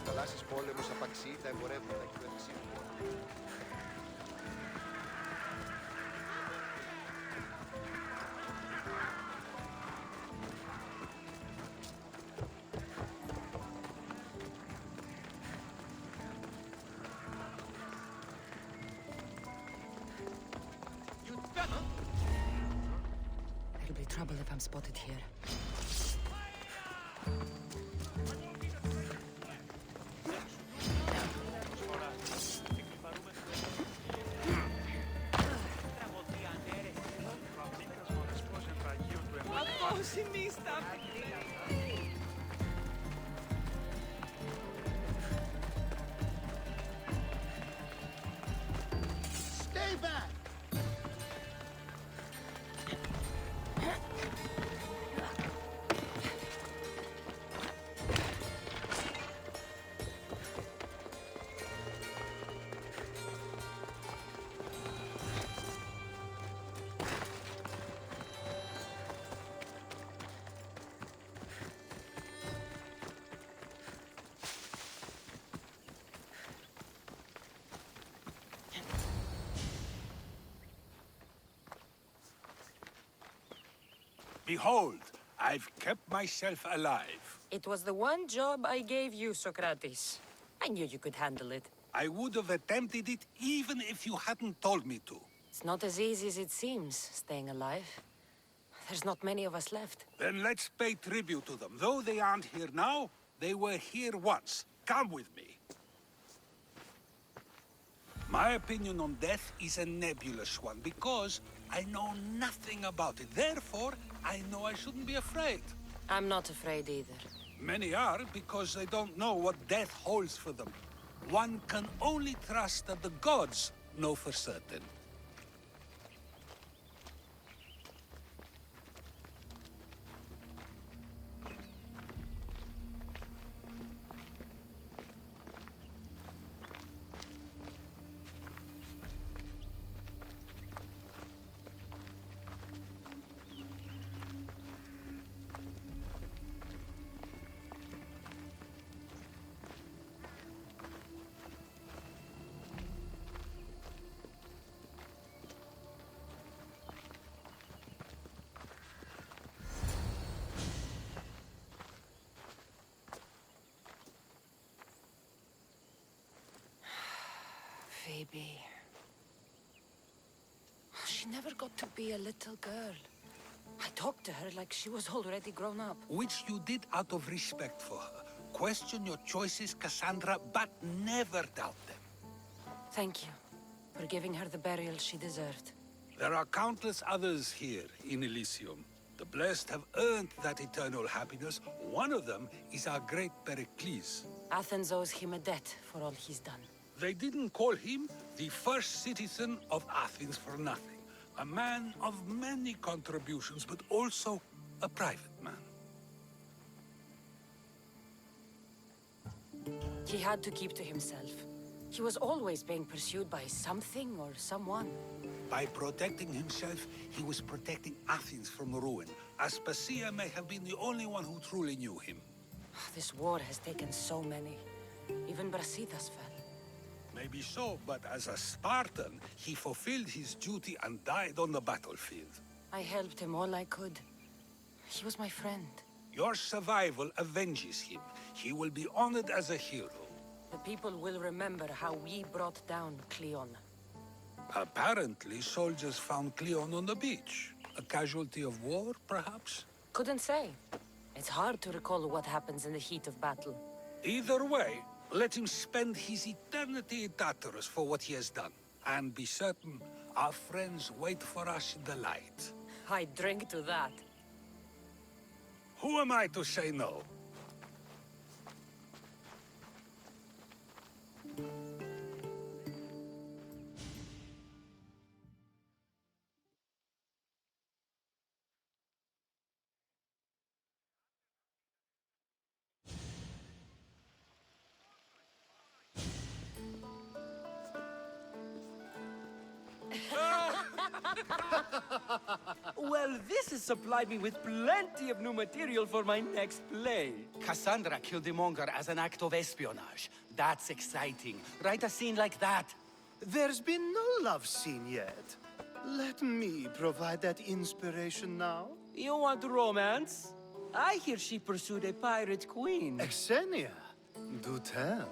Θαλάσσης πόλεμος απαξιεί τα εμπορεύματα και το εφησίβιο. There'll be trouble if I'm spotted here. Stay back! Behold, I've kept myself alive. It was the one job I gave you, Socrates. I knew you could handle it. I would have attempted it even if you hadn't told me to. It's not as easy as it seems, staying alive. There's not many of us left. Then let's pay tribute to them. Though they aren't here now, they were here once. Come with me. My opinion on death is a nebulous one, because I know nothing about it. Therefore, I know I shouldn't be afraid. I'm not afraid either. Many are, because they don't know what death holds for them. One can only trust that the gods know for certain. Phoebe. She never got to be a little girl. I talked to her like she was already grown up. Which you did out of respect for her. Question your choices, Cassandra, but never doubt them. Thank you for giving her the burial she deserved. There are countless others here in Elysium. The blessed have earned that eternal happiness. One of them is our great Pericles. Athens owes him a debt for all he's done. They didn't call him the first citizen of Athens for nothing. A man of many contributions, but also a private man. He had to keep to himself. He was always being pursued by something or someone. By protecting himself, he was protecting Athens from ruin. Aspasia may have been the only one who truly knew him. This war has taken so many. Even Brasidas fell. Maybe so, but as a Spartan, he fulfilled his duty and died on the battlefield. I helped him all I could. He was my friend. Your survival avenges him. He will be honored as a hero. The people will remember how we brought down Cleon. Apparently, soldiers found Cleon on the beach. A casualty of war, perhaps? Couldn't say. It's hard to recall what happens in the heat of battle. Either way, let him spend his eternity in Tartarus for what he has done. And be certain, our friends wait for us in the light. I drink to that. Who am I to say no? Well, this has supplied me with plenty of new material for my next play. Cassandra killed the monger as an act of espionage. That's exciting. Write a scene like that. There's been no love scene yet. Let me provide that inspiration now. You want romance? I hear she pursued a pirate queen. Xenia, do tell.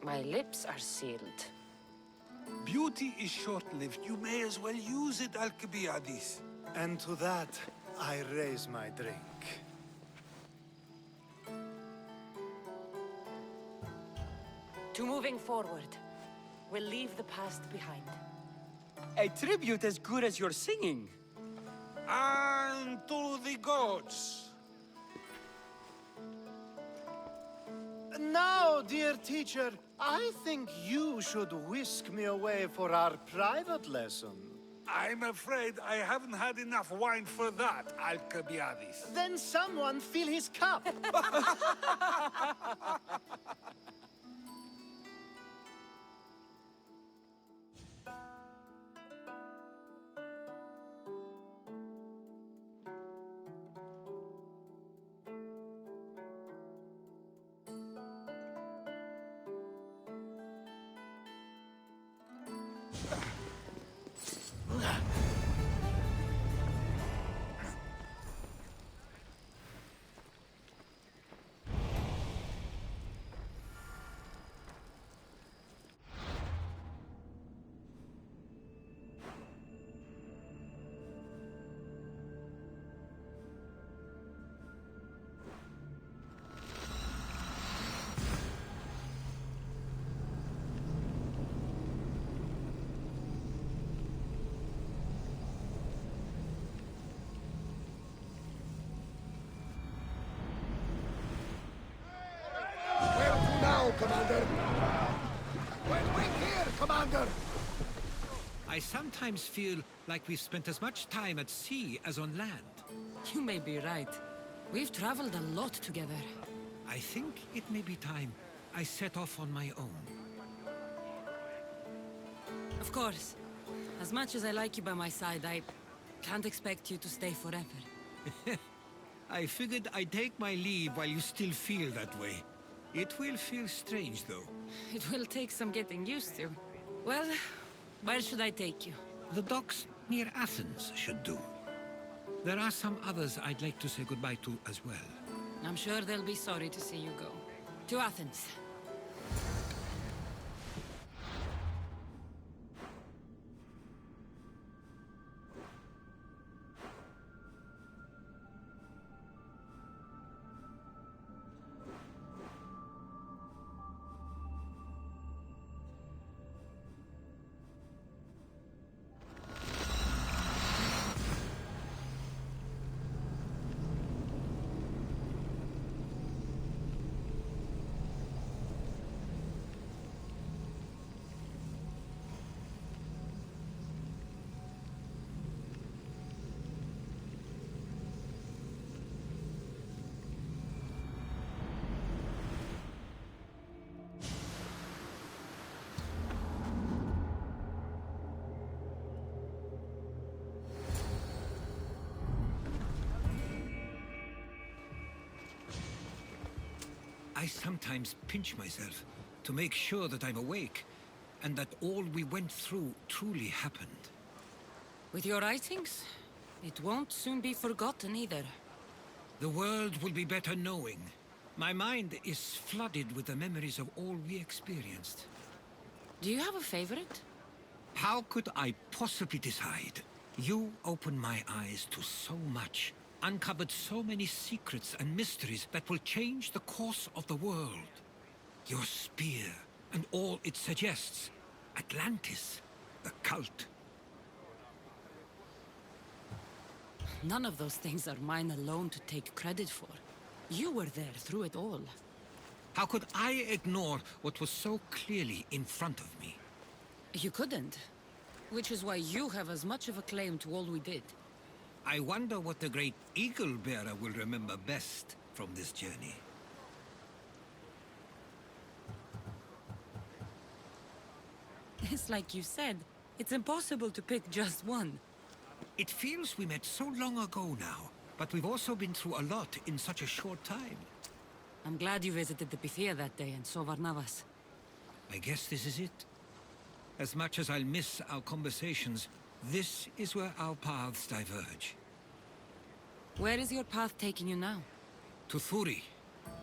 My lips are sealed. Beauty is short-lived. You may as well use it, Alcibiades. And to that, I raise my drink. To moving forward. We'll leave the past behind. A tribute as good as your singing. And to the gods. Now, dear teacher, I think you should whisk me away for our private lesson. I'm afraid I haven't had enough wine for that, Alcibiades. Then someone fill his cup. Commander! Well, wait here, Commander! I sometimes feel like we've spent as much time at sea as on land. You may be right. We've traveled a lot together. I think it may be time I set off on my own. Of course. As much as I like you by my side, I can't expect you to stay forever. I figured I'd take my leave while you still feel that way. It will feel strange, though. It will take some getting used to. Well, where should I take you? The docks near Athens should do. There are some others I'd like to say goodbye to as well. I'm sure they'll be sorry to see you go. To Athens. I sometimes pinch myself to make sure that I'm awake, and that all we went through truly happened. With your writings, it won't soon be forgotten either. The world will be better knowing. My mind is flooded with the memories of all we experienced. Do you have a favorite? How could I possibly decide? You opened my eyes to so much, uncovered so many secrets and mysteries that will change the course of the world. Your spear, and all it suggests. Atlantis, the cult. None of those things are mine alone to take credit for. You were there through it all. How could I ignore what was so clearly in front of me? You couldn't. Which is why you have as much of a claim to all we did. I wonder what the great Eagle Bearer will remember best from this journey. It's like you said, It's impossible to pick just one. It feels we met so long ago now, but we've also been through a lot in such a short time. I'm glad you visited the Pythia that day and saw Varnavas. I guess this is it. As much as I'll miss our conversations, this is where our paths diverge. Where is your path taking you now? To Thuri.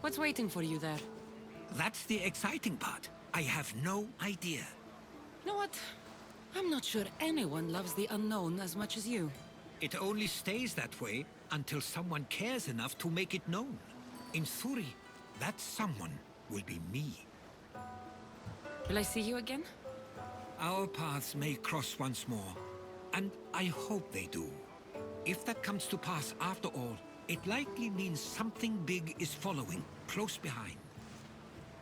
What's waiting for you there? That's the exciting part. I have no idea. You know what? I'm not sure anyone loves the unknown as much as you. It only stays that way until someone cares enough to make it known. In Thuri, that someone will be me. Will I see you again? Our paths may cross once more, and I hope they do. If that comes to pass after all, it likely means something big is following, close behind.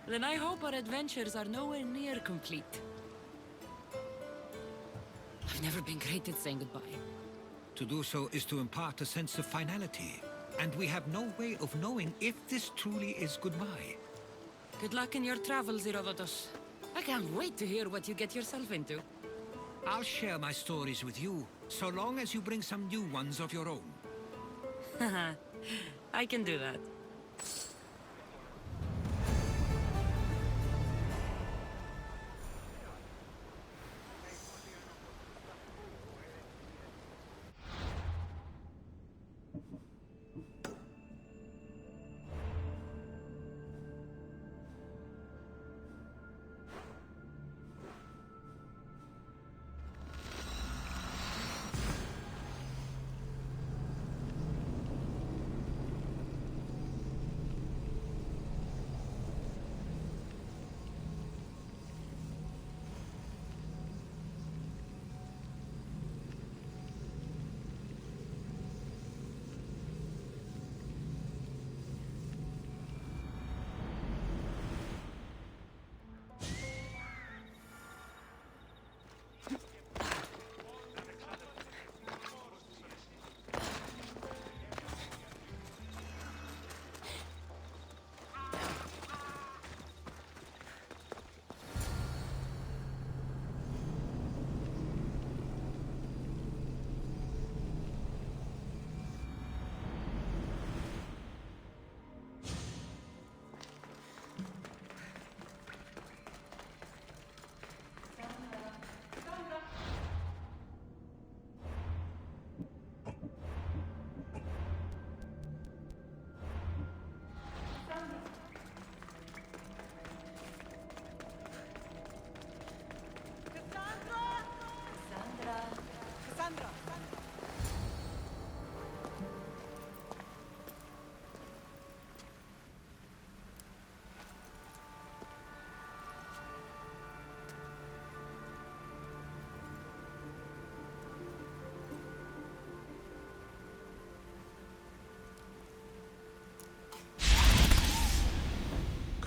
Then I hope our adventures are nowhere near complete. I've never been great at saying goodbye. To do so is to impart a sense of finality, and we have no way of knowing if this truly is goodbye. Good luck in your travels, Herodotos. I can't wait to hear what you get yourself into. I'll share my stories with you, so long as you bring some new ones of your own. I can do that.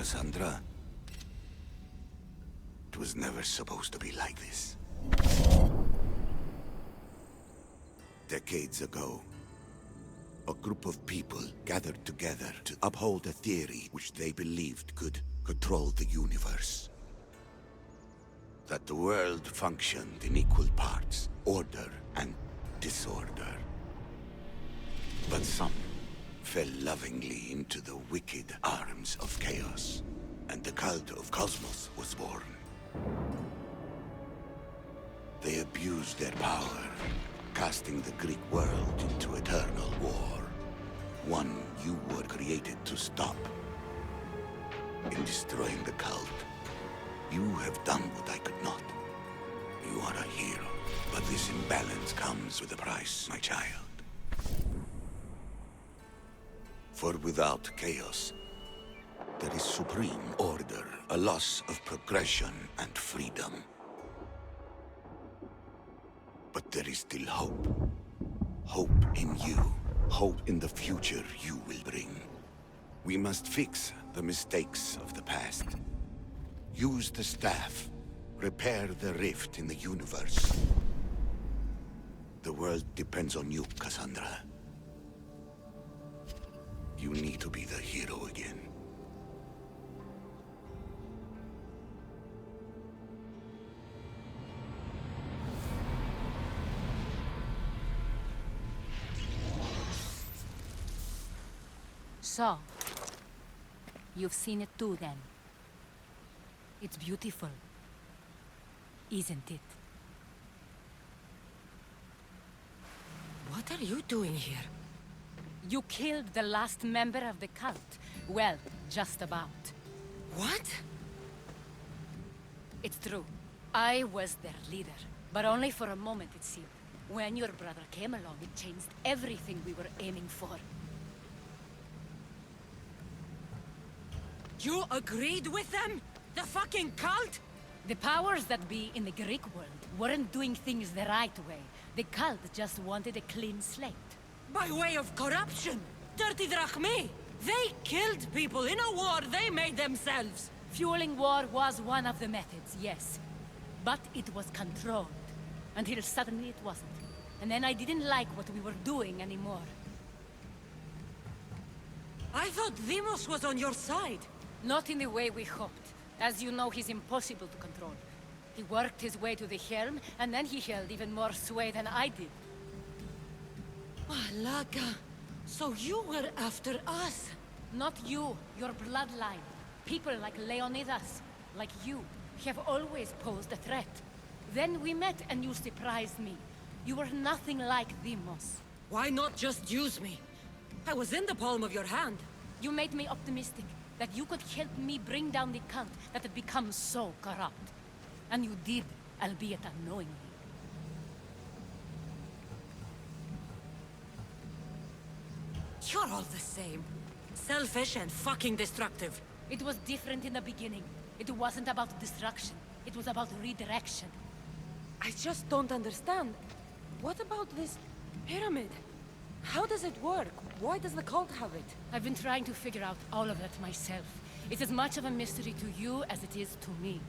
Cassandra, it was never supposed to be like this. Decades ago, a group of people gathered together to uphold a theory which they believed could control the universe. That the world functioned in equal parts, order and disorder. But some fell lovingly into the wicked arms of chaos, and the cult of Cosmos was born. They abused their power, casting the Greek world into eternal war. One you were created to stop. In destroying the cult, you have done what I could not. You are a hero, but this imbalance comes with a price, my child. For without chaos, there is supreme order, a loss of progression and freedom. But there is still hope. Hope in you. Hope in the future you will bring. We must fix the mistakes of the past. Use the staff. Repair the rift in the universe. The world depends on you, Cassandra. You need to be the hero again. So, you've seen it too, then. It's beautiful, isn't it? What are you doing here? You killed the last member of the cult. Well, just about. What? It's true. I was their leader, but only for a moment, it seemed. When your brother came along, it changed everything we were aiming for. You agreed with them? The fucking cult? The powers that be in the Greek world weren't doing things the right way. The cult just wanted a clean slate. By way of corruption? Dirty drachmae? They killed people in a war they made themselves. Fueling war was one of the methods, yes. But it was controlled. Until suddenly it wasn't. And then I didn't like what we were doing anymore. I thought Demos was on your side. Not in the way we hoped. As you know, he's impossible to control. He worked his way to the helm, and then he held even more sway than I did. Malaga. So you were after us? Not you, your bloodline. People like Leonidas, like you, have always posed a threat. Then we met and you surprised me. You were nothing like Demos. Why not just use me? I was in the palm of your hand. You made me optimistic that you could help me bring down the cult that had become so corrupt. And you did, albeit unknowingly. You're all the same. Selfish and fucking destructive. It was different in the beginning. It wasn't about destruction. It was about redirection. I just don't understand. What about this pyramid? How does it work? Why does the cult have it? I've been trying to figure out all of that myself. It's as much of a mystery to you as it is to me.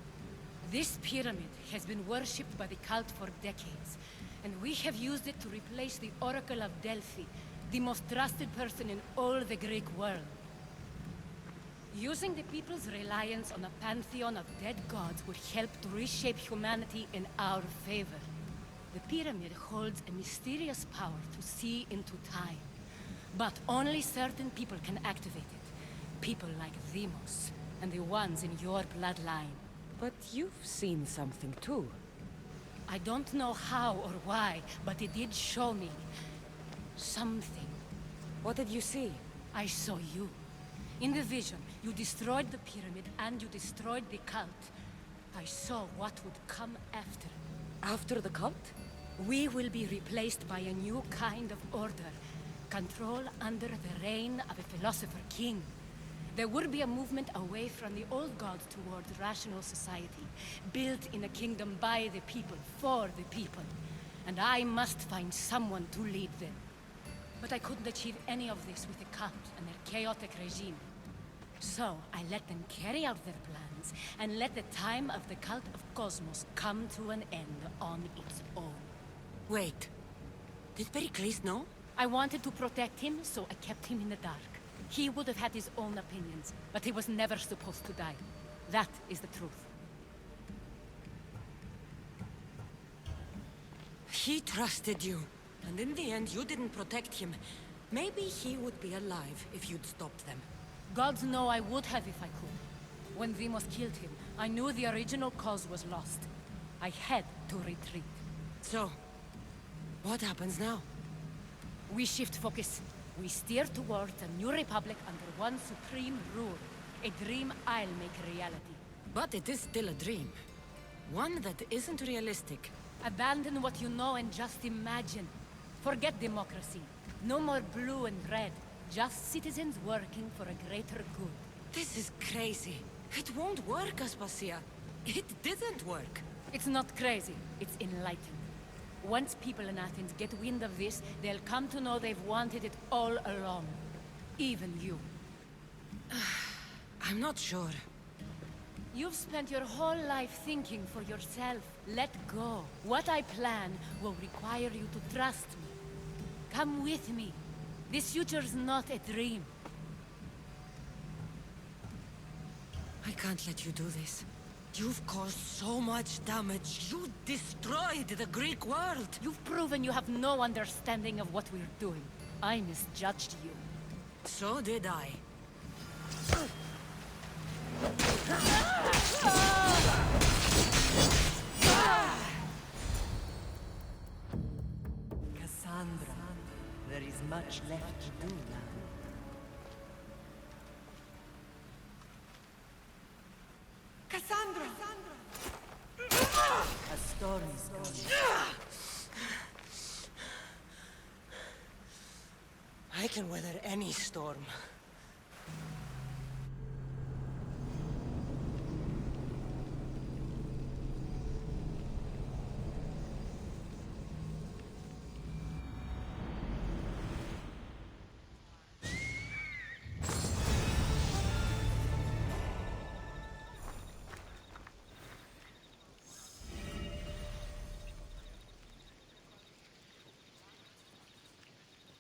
This pyramid has been worshipped by the cult for decades, and we have used it to replace the Oracle of Delphi, the most trusted person in all the Greek world. Using the people's reliance on a pantheon of dead gods would help to reshape humanity in our favor. The pyramid holds a mysterious power to see into time. But only certain people can activate it. People like Demos, and the ones in your bloodline. But you've seen something too. I don't know how or why, but it did show me something. What did you see? I saw you. In the vision, you destroyed the pyramid and you destroyed the cult. I saw what would come after. After the cult? We will be replaced by a new kind of order. Control under the reign of a philosopher king. There will be a movement away from the old gods towards rational society, built in a kingdom by the people, for the people. And I must find someone to lead them. But I couldn't achieve any of this with the cult and their chaotic regime. So I let them carry out their plans, and let the time of the cult of Cosmos come to an end on its own. Wait. Did Pericles know? I wanted to protect him, so I kept him in the dark. He would have had his own opinions, but he was never supposed to die. That is the truth. He trusted you, and in the end you didn't protect him. Maybe he would be alive if you'd stopped them. Gods know I would have if I could. When Demos killed him, I knew the original cause was lost. I had to retreat. So, what happens now? We shift focus. We steer towards a new republic under one supreme rule. A dream I'll make reality. But it is still a dream. One that isn't realistic. Abandon what you know and just imagine. Forget democracy. No more blue and red. Just citizens working for a greater good. This is crazy. It won't work, Aspasia. It didn't work. It's not crazy. It's enlightened. Once people in Athens get wind of this, they'll come to know they've wanted it all along. Even you. I'm not sure. You've spent your whole life thinking for yourself. Let go. What I plan will require you to trust me. Come with me. This future's not a dream. I can't let you do this. You've caused so much damage. You destroyed the Greek world. You've proven you have no understanding of what we're doing. I misjudged you. So did I. Cassandra, there is much left to do now. Cassandra! A storm is coming. I can weather any storm.